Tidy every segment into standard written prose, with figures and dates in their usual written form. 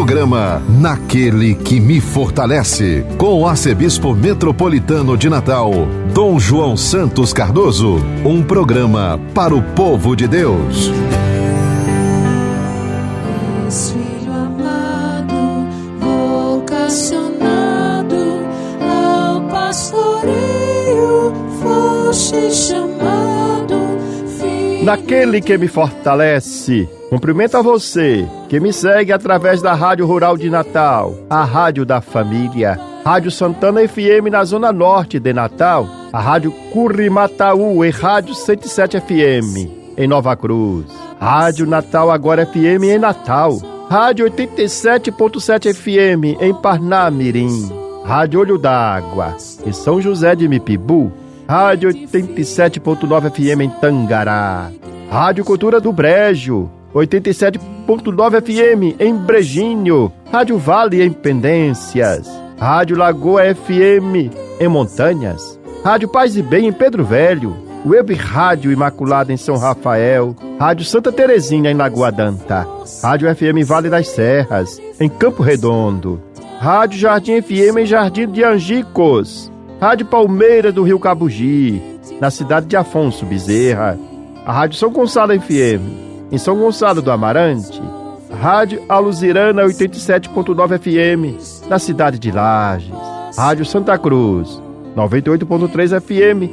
Programa Naquele que me fortalece, com o arcebispo metropolitano de Natal, Dom João Santos Cardoso. Um programa para o povo de Deus. Filho amado, vocacionado ao pastoreio, foste chamado. Naquele que me fortalece. Cumprimento a você que me segue através da Rádio Rural de Natal, a Rádio da Família, Rádio Santana FM na Zona Norte de Natal, a Rádio Curimataú e Rádio 107 FM em Nova Cruz, Rádio Natal Agora FM em Natal, Rádio 87.7 FM em Parnamirim, Rádio Olho d'Água em São José de Mipibu, Rádio 87.9 FM em Tangará, Rádio Cultura do Brejo, 87.9 FM em Brejinho, Rádio Vale em Pendências, Rádio Lagoa FM em Montanhas, Rádio Paz e Bem em Pedro Velho, Web Rádio Imaculada em São Rafael, Rádio Santa Terezinha em Lagoa Danta, Rádio FM Vale das Serras em Campo Redondo, Rádio Jardim FM em Jardim de Angicos, Rádio Palmeira do Rio Cabugi, na cidade de Afonso Bezerra, a Rádio São Gonçalo FM em São Gonçalo do Amarante, Rádio Aluzirana 87.9 FM na cidade de Lages, Rádio Santa Cruz 98.3 FM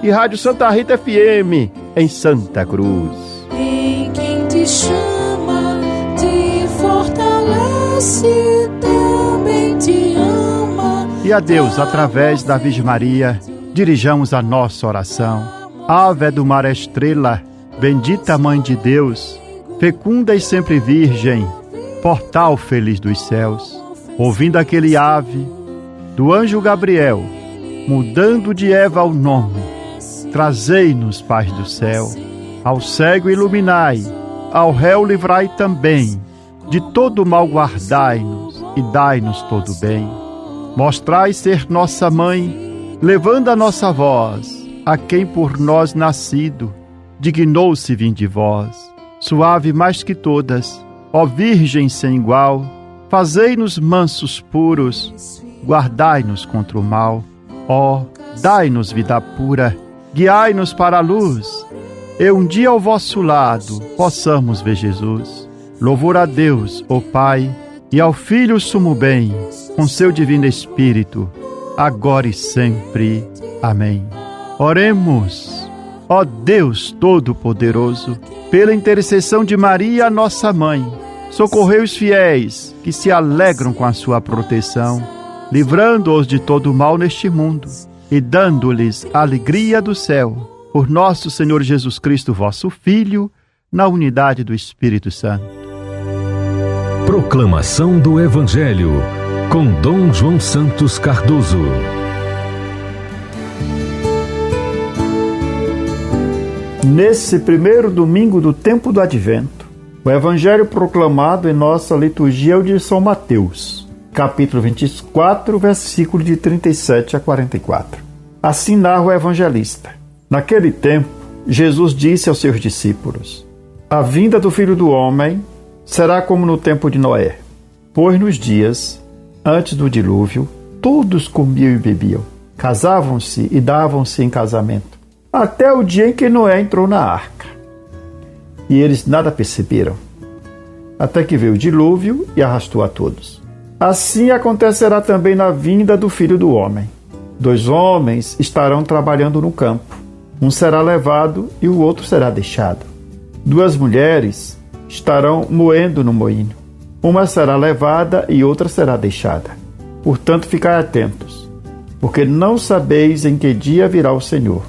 e Rádio Santa Rita FM em Santa Cruz. Em quem te chama, te fortalece, também te ama. E a Deus, através da Virgem Maria, dirijamos a nossa oração. Ave do mar estrela, bendita Mãe de Deus, fecunda e sempre virgem, portal feliz dos céus. Ouvindo aquele ave do anjo Gabriel, mudando de Eva o nome, trazei-nos paz do céu. Ao cego iluminai, ao réu livrai também, de todo mal guardai-nos e dai-nos todo bem. Mostrai ser nossa mãe, levando a nossa voz a quem por nós nascido dignou-se vir de vós. Suave mais que todas, ó Virgem sem igual, fazei-nos mansos puros, guardai-nos contra o mal. Ó, dai-nos vida pura, guiai-nos para a luz, e um dia ao vosso lado possamos ver Jesus. Louvor a Deus, ó Pai, e ao Filho sumo bem, com seu divino Espírito, agora e sempre. Amém. Oremos. Ó Deus Todo-Poderoso, pela intercessão de Maria, nossa Mãe, socorrei os fiéis que se alegram com a sua proteção, livrando-os de todo mal neste mundo e dando-lhes a alegria do céu. Por nosso Senhor Jesus Cristo, vosso Filho, na unidade do Espírito Santo. Proclamação do Evangelho, com Dom João Santos Cardoso. Nesse primeiro domingo do tempo do Advento, o Evangelho proclamado em nossa liturgia é o de São Mateus, capítulo 24, versículo de 37 a 44. Assim narra o evangelista. Naquele tempo, Jesus disse aos seus discípulos: a vinda do Filho do Homem será como no tempo de Noé, pois nos dias antes do dilúvio, todos comiam e bebiam, casavam-se e davam-se em casamento, até o dia em que Noé entrou na arca. E eles nada perceberam, até que veio o dilúvio e arrastou a todos. Assim acontecerá também na vinda do Filho do Homem. 2 homens estarão trabalhando no campo. Um será levado e o outro será deixado. 2 mulheres estarão moendo no moinho. Uma será levada e outra será deixada. Portanto, ficai atentos, porque não sabeis em que dia virá o Senhor.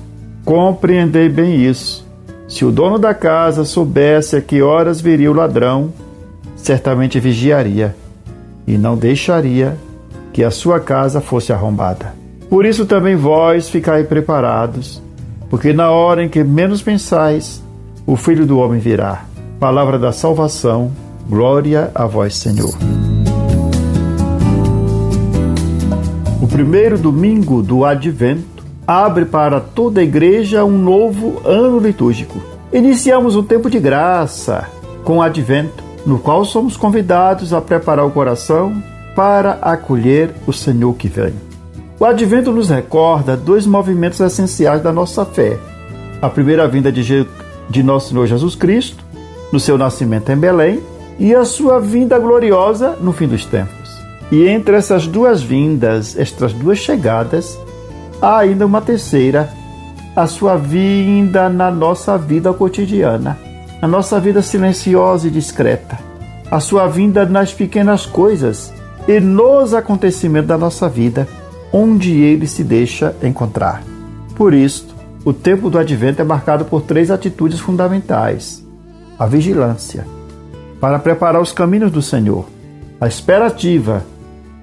Compreendei bem isso. Se o dono da casa soubesse a que horas viria o ladrão, certamente vigiaria e não deixaria que a sua casa fosse arrombada. Por isso também vós ficai preparados, porque na hora em que menos pensais, o Filho do Homem virá. Palavra da salvação, glória a vós, Senhor. O primeiro domingo do Advento abre para toda a igreja um novo ano litúrgico. Iniciamos um tempo de graça com o Advento. no qual somos convidados a preparar o coração para acolher o Senhor que vem. O Advento nos recorda dois movimentos essenciais da nossa fé: a primeira vinda de nosso Senhor Jesus Cristo, no seu nascimento em Belém, e a sua vinda gloriosa no fim dos tempos. E entre essas duas vindas, estas duas chegadas, há ainda uma terceira, a sua vinda na nossa vida cotidiana, na nossa vida silenciosa e discreta, a sua vinda nas pequenas coisas e nos acontecimentos da nossa vida, onde ele se deixa encontrar. Por isso, o tempo do Advento é marcado por três atitudes fundamentais: a vigilância, para preparar os caminhos do Senhor; a espera ativa,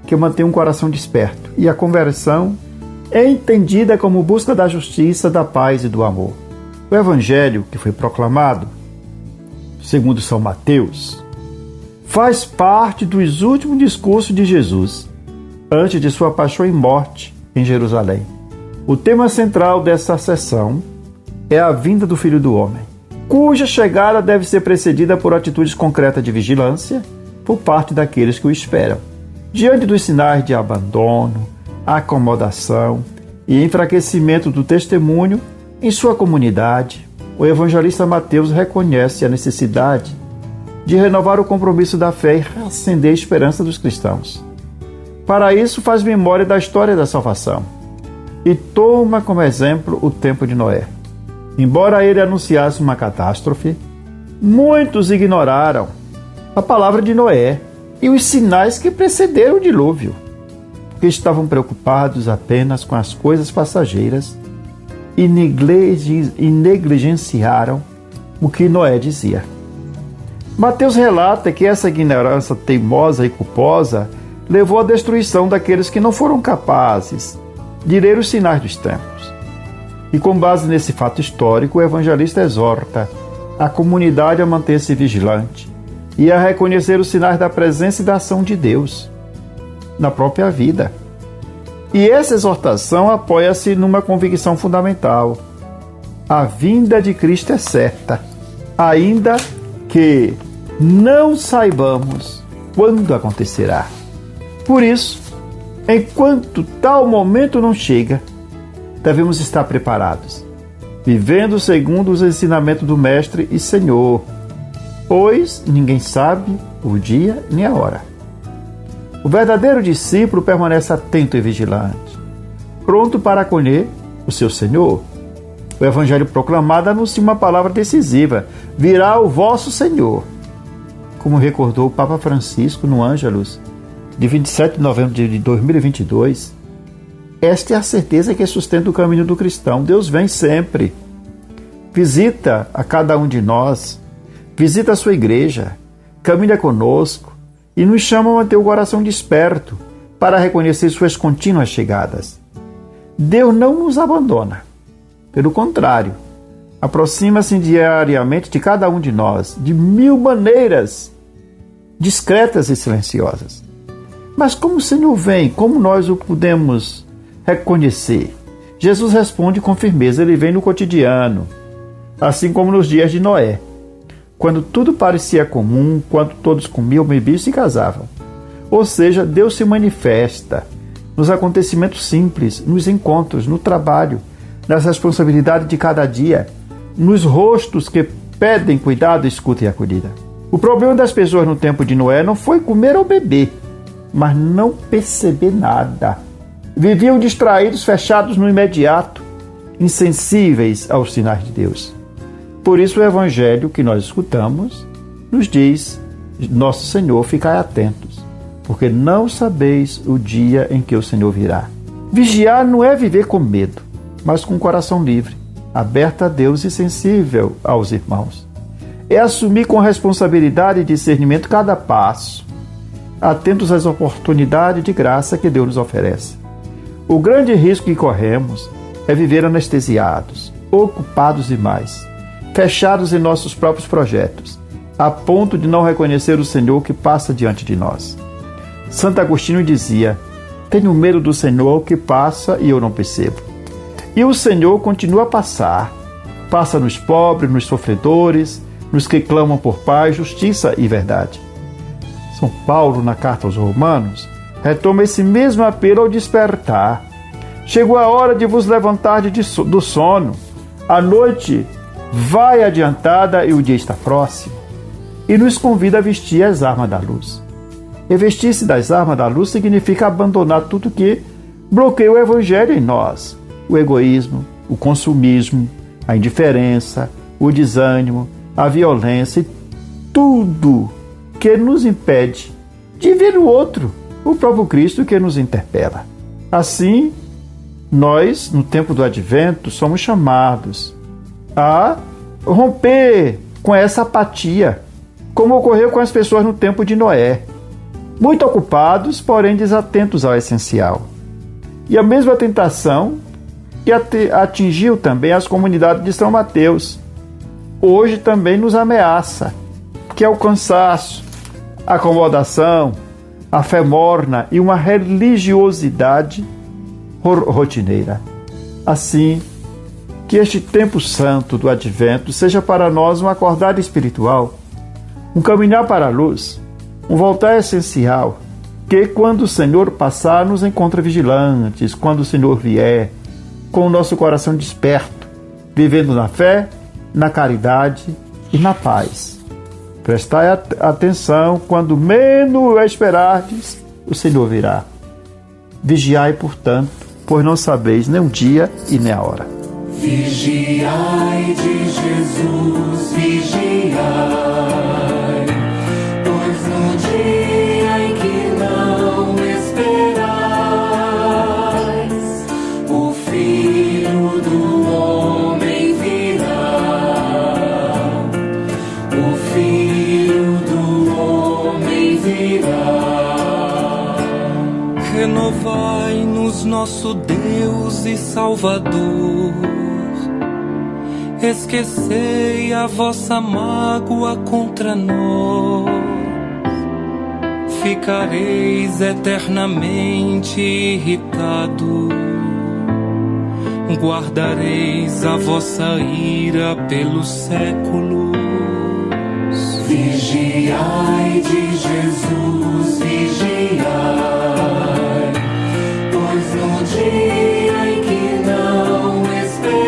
que mantém um coração desperto; e a conversão, entendida como busca da justiça, da paz e do amor. O Evangelho que foi proclamado, segundo São Mateus, faz parte dos últimos discursos de Jesus, antes de sua paixão e morte em Jerusalém. O tema central dessa sessão é a vinda do Filho do Homem, cuja chegada deve ser precedida por atitudes concretas de vigilância por parte daqueles que o esperam. Diante dos sinais de abandono, acomodação e enfraquecimento do testemunho em sua comunidade, o evangelista Mateus reconhece a necessidade de renovar o compromisso da fé e reacender a esperança dos cristãos. Para isso, faz memória da história da salvação e toma como exemplo o tempo de Noé. Embora ele anunciasse uma catástrofe, muitos ignoraram a palavra de Noé e os sinais que precederam o dilúvio, porque estavam preocupados apenas com as coisas passageiras e negligenciaram o que Noé dizia. Mateus relata que essa ignorância teimosa e culposa levou à destruição daqueles que não foram capazes de ler os sinais dos tempos. E com base nesse fato histórico, o evangelista exorta a comunidade a manter-se vigilante e a reconhecer os sinais da presença e da ação de Deus na própria vida. E essa exortação apoia-se numa convicção fundamental: a vinda de Cristo é certa, ainda que não saibamos quando acontecerá. Por isso, enquanto tal momento não chega, devemos estar preparados, vivendo segundo os ensinamentos do Mestre e Senhor, pois ninguém sabe o dia nem a hora. O verdadeiro discípulo permanece atento e vigilante, pronto para acolher o seu Senhor. O Evangelho proclamado anuncia uma palavra decisiva: virá o vosso Senhor. Como recordou o Papa Francisco no Ângelus, de 27 de novembro de 2022, esta é a certeza que sustenta o caminho do cristão. Deus vem sempre. Visita a cada um de nós, visita a sua igreja, caminha conosco e nos chama a manter o coração desperto para reconhecer suas contínuas chegadas. Deus não nos abandona. Pelo contrário, aproxima-se diariamente de cada um de nós, de mil maneiras discretas e silenciosas. Mas como o Senhor vem, como nós o podemos reconhecer? Jesus responde com firmeza: ele vem no cotidiano, assim como nos dias de Noé, quando tudo parecia comum, quando todos comiam, bebiam e se casavam. Ou seja, Deus se manifesta nos acontecimentos simples, nos encontros, no trabalho, nas responsabilidades de cada dia, nos rostos que pedem cuidado, escuta e acolhida. O problema das pessoas no tempo de Noé não foi comer ou beber, mas não perceber nada. Viviam distraídos, fechados no imediato, insensíveis aos sinais de Deus. Por isso o Evangelho que nós escutamos nos diz: nosso Senhor, ficai atentos, porque não sabeis o dia em que o Senhor virá. Vigiar não é viver com medo, mas com o coração livre, aberto a Deus e sensível aos irmãos. É assumir com responsabilidade e discernimento cada passo, atentos às oportunidades de graça que Deus nos oferece. O grande risco que corremos é viver anestesiados, ocupados demais, fechados em nossos próprios projetos, a ponto de não reconhecer o Senhor que passa diante de nós. Santo Agostinho dizia: tenho medo do Senhor que passa e eu não percebo. E o Senhor continua a passar. Passa nos pobres, nos sofredores, nos que clamam por paz, justiça e verdade. São Paulo, na carta aos Romanos, retoma esse mesmo apelo ao despertar. Chegou a hora de vos levantar do sono. A noite vai adiantada e o dia está próximo. E nos convida a vestir as armas da luz. Revestir-se das armas da luz significa abandonar tudo que bloqueia o evangelho em nós. O egoísmo, o consumismo, a indiferença, o desânimo, a violência e tudo que nos impede de ver o outro, o próprio Cristo que nos interpela. Assim, nós, no tempo do Advento, somos chamados a romper com essa apatia, como ocorreu com as pessoas no tempo de Noé, muito ocupados, porém desatentos ao essencial. E a mesma tentação que atingiu também as comunidades de São Mateus, hoje também nos ameaça, que é o cansaço, a acomodação, a fé morna e uma religiosidade rotineira. Assim, que este tempo santo do Advento seja para nós um acordar espiritual, um caminhar para a luz, um voltar essencial, que quando o Senhor passar nos encontra vigilantes, quando o Senhor vier, com o nosso coração desperto, vivendo na fé, na caridade e na paz. Prestai atenção, quando menos esperardes, o Senhor virá. Vigiai, portanto, pois não sabeis nem o dia e nem a hora. Vigiai de Jesus, vigiai, pois no dia em que não esperais, o Filho do Homem virá, o Filho do Homem virá. Renovai-nos, nosso Deus e Salvador. Esquecei a vossa mágoa contra nós, ficareis eternamente irritados, guardareis a vossa ira pelos séculos. Vigiai de Jesus, vigiai, pois no dia em que não esperais,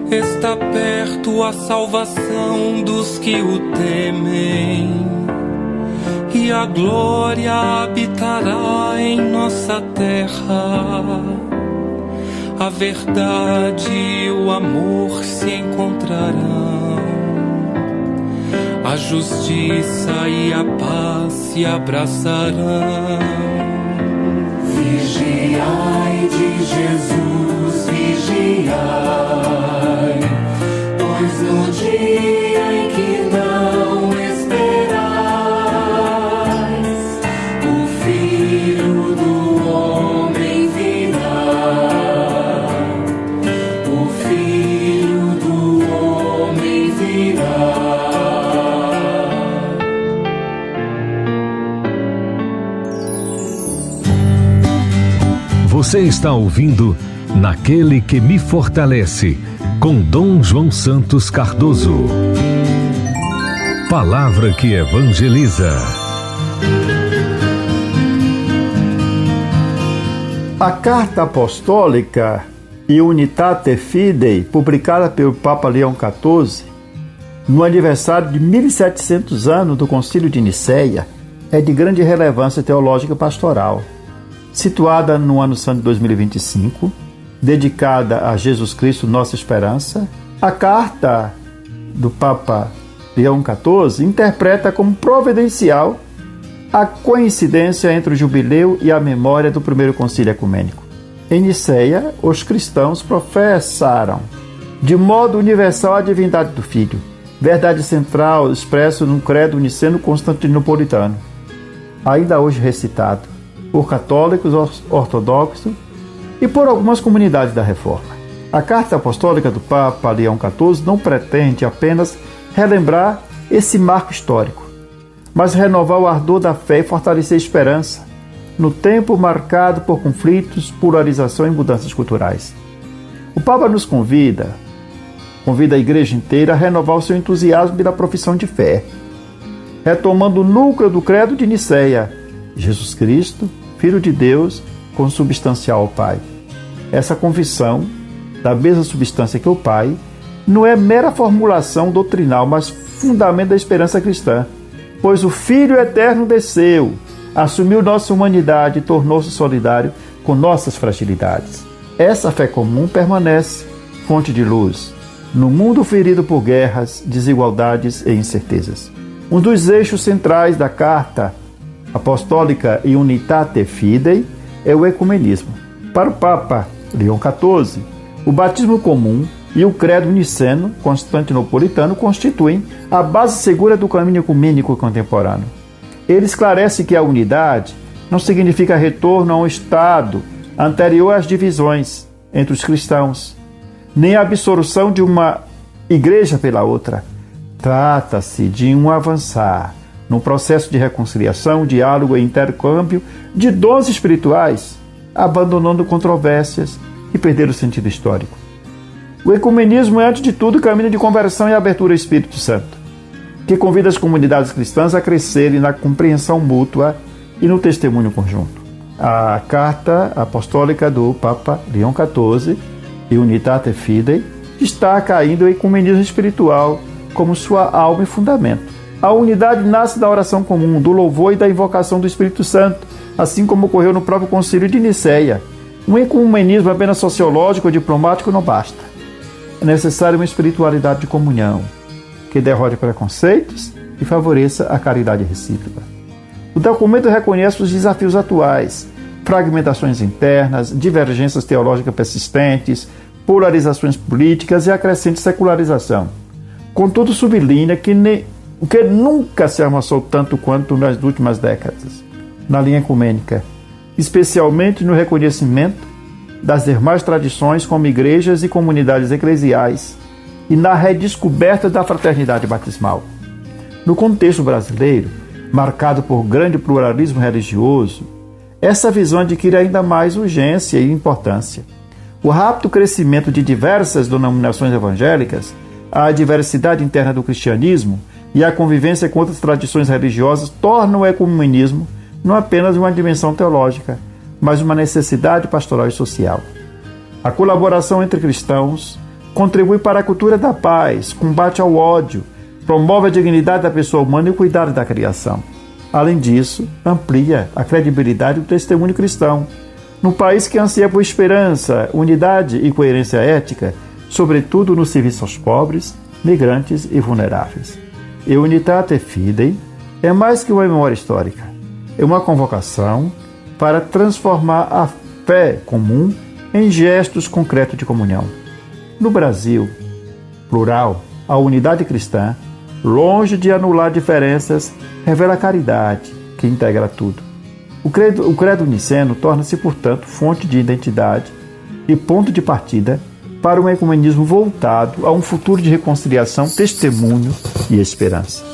está perto a salvação dos que o temem, e a glória habitará em nossa terra. A verdade e o amor se encontrarão, a justiça e a paz se abraçarão. Vigiai de Jesus, vigiai, pois no dia em que não esperais, o Filho do Homem virá, o Filho do Homem virá. Você está ouvindo Naquele que me fortalece, com Dom João Santos Cardoso. Palavra que evangeliza. A Carta Apostólica e Unitate Fidei, publicada pelo Papa Leão XIV, no aniversário de 1700 anos do Concílio de Nicéia, é de grande relevância teológica e pastoral. Situada no ano santo de 2025, dedicada a Jesus Cristo, nossa esperança, a carta do Papa Leão XIV interpreta como providencial a coincidência entre o jubileu e a memória do primeiro concílio ecumênico. Em Nicéia, os cristãos professaram de modo universal a divindade do Filho, verdade central expresso no credo niceno-constantinopolitano, ainda hoje recitado por católicos ortodoxos e por algumas comunidades da Reforma. A Carta Apostólica do Papa Leão XIV não pretende apenas relembrar esse marco histórico, mas renovar o ardor da fé e fortalecer a esperança no tempo marcado por conflitos, polarização e mudanças culturais. O Papa nos convida a Igreja inteira a renovar o seu entusiasmo pela profissão de fé, retomando o núcleo do credo de Nicéia: Jesus Cristo, Filho de Deus, consubstancial ao Pai. Essa confissão, da mesma substância que o Pai, não é mera formulação doutrinal, mas fundamento da esperança cristã, pois o Filho Eterno desceu, assumiu nossa humanidade e tornou-se solidário com nossas fragilidades. Essa fé comum permanece fonte de luz no mundo ferido por guerras, desigualdades e incertezas. Um dos eixos centrais da Carta Apostólica Unitate Fidei é o ecumenismo. Para o Papa Leão XIV, o batismo comum e o credo niceno constantinopolitano constituem a base segura do caminho ecumênico contemporâneo. Ele esclarece que a unidade não significa retorno a um estado anterior às divisões entre os cristãos, nem a absolução de uma igreja pela outra. Trata-se de um avançar num processo de reconciliação, diálogo e intercâmbio de dons espirituais, abandonando controvérsias e perder o sentido histórico. O ecumenismo é, antes de tudo, caminho de conversão e abertura ao Espírito Santo, que convida as comunidades cristãs a crescerem na compreensão mútua e no testemunho conjunto. A Carta Apostólica do Papa Leão XIV, Unitate Fidei, destaca ainda o ecumenismo espiritual como sua alma e fundamento. A unidade nasce da oração comum, do louvor e da invocação do Espírito Santo, assim como ocorreu no próprio Concílio de Nicéia. Um ecumenismo apenas sociológico ou diplomático não basta. É necessária uma espiritualidade de comunhão, que derrote preconceitos e favoreça a caridade recíproca. O documento reconhece os desafios atuais: fragmentações internas, divergências teológicas persistentes, polarizações políticas e a crescente secularização. Contudo, sublinha que nunca se avançou tanto quanto nas últimas décadas na linha ecumênica, especialmente no reconhecimento das demais tradições como igrejas e comunidades eclesiais e na redescoberta da fraternidade batismal. No contexto brasileiro, marcado por grande pluralismo religioso, essa visão adquire ainda mais urgência e importância. O rápido crescimento de diversas denominações evangélicas, a diversidade interna do cristianismo e a convivência com outras tradições religiosas tornam o ecumenismo não apenas uma dimensão teológica, mas uma necessidade pastoral e social. A colaboração entre cristãos contribui para a cultura da paz, combate ao ódio, promove a dignidade da pessoa humana e o cuidado da criação. Além disso, amplia a credibilidade do testemunho cristão. Num país que anseia por esperança, unidade e coerência ética, sobretudo no serviço aos pobres, migrantes e vulneráveis. E Unitate Fidei é mais que uma memória histórica. É uma convocação para transformar a fé comum em gestos concretos de comunhão. No Brasil plural, a unidade cristã, longe de anular diferenças, revela a caridade que integra tudo. O credo niceno torna-se, portanto, fonte de identidade e ponto de partida para um ecumenismo voltado a um futuro de reconciliação, testemunho e esperança.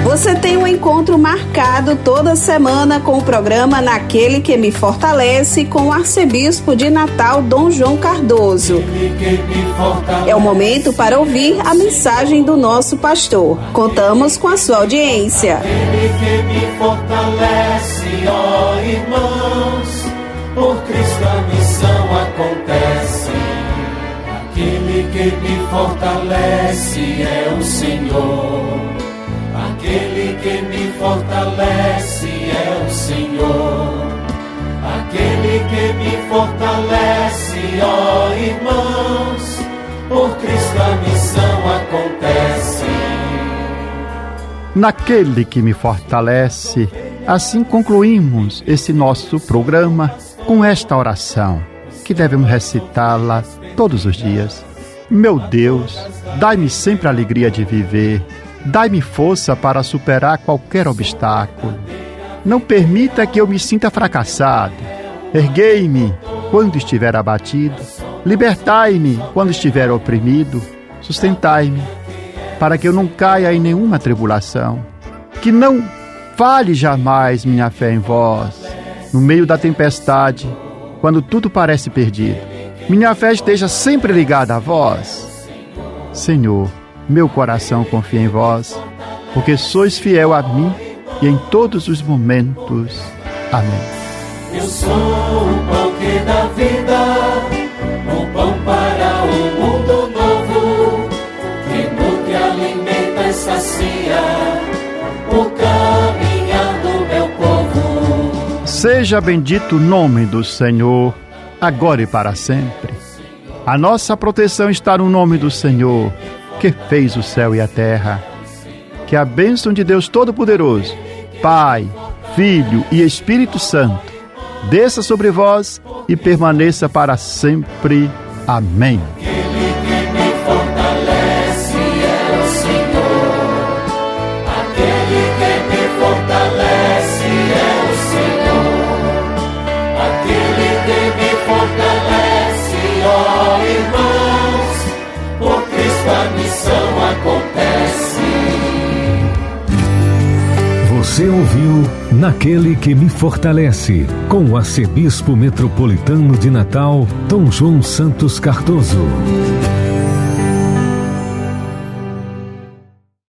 Você tem um encontro marcado toda semana com o programa Naquele que me fortalece, com o arcebispo de Natal, Dom João Cardoso. É o momento para ouvir a mensagem do nosso pastor. Contamos com a sua audiência. Aquele que me fortalece, ó irmãos, por Cristo a missão acontece. Aquele que me fortalece é o Senhor. Aquele que me fortalece é o Senhor. Aquele que me fortalece, ó irmãos, por Cristo a missão acontece. Naquele que me fortalece, assim concluímos esse nosso programa com esta oração, que devemos recitá-la todos os dias. Meu Deus, dai-me sempre a alegria de viver. Dai-me força para superar qualquer obstáculo. Não permita que eu me sinta fracassado. Erguei-me quando estiver abatido. Libertai-me quando estiver oprimido. Sustentai-me para que eu não caia em nenhuma tribulação. Que não falhe jamais minha fé em vós. No meio da tempestade, quando tudo parece perdido, minha fé esteja sempre ligada a vós. Senhor, meu coração confia em vós, porque sois fiel a mim e em todos os momentos. Amém. Eu sou o pão que dá vida, o pão para um mundo novo, que nutre, alimenta e sacia o caminhar do meu povo. Seja bendito o nome do Senhor, agora e para sempre. A nossa proteção está no nome do Senhor, que fez o céu e a terra. Que a bênção de Deus Todo-Poderoso, Pai, Filho e Espírito Santo, desça sobre vós e permaneça para sempre. Amém. Aquele que me fortalece é o Senhor. Aquele que me fortalece é o Senhor. Aquele que me fortalece, ó irmãos, por Cristo a missão acontece. Você ouviu Naquele que me fortalece, com o arcebispo metropolitano de Natal, Dom João Santos Cardoso.